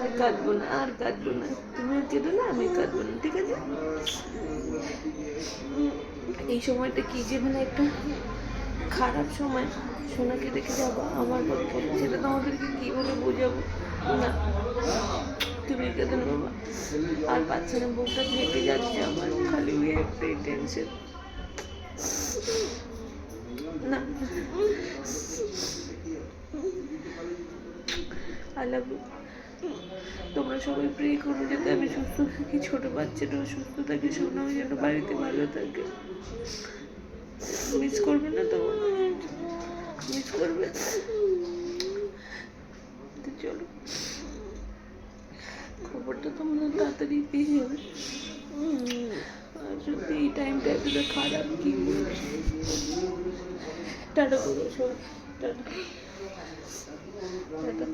আর কাঁদবো না, আর কাঁদবো না, তুমি কেঁদো না, আমি কাঁদবো না, ঠিক আছে? এই সময়টা কি যে মানে একটা খারাপ সময়, সোনাকে রেখে যাবো আমার পক্ষে, সেটা তোমাদেরকে কী বলে বোঝাবো না। তুমি কেঁদো না বাবা, আর পাচ্ছে না, বুকটা ফেটে যাচ্ছে আমার, খালি ওই একটাই টেনশন। না, আই লাভ ইউ। তোমরা সবাই প্রে করো যাতে আমি সুস্থ থাকি, ছোটো বাচ্চাটাও সুস্থ থাকে, সোনাও যেন বাড়িতে ভালো থাকে। মিস করবে না তো? মিস করবে তো? চলো, খবরটা তোমরা তাড়াতাড়ি পেয়ে যাবে। আর যদি এই টাইমটা এতটা খারাপ, কি টাটা করো সবাই, টাটা টাটা।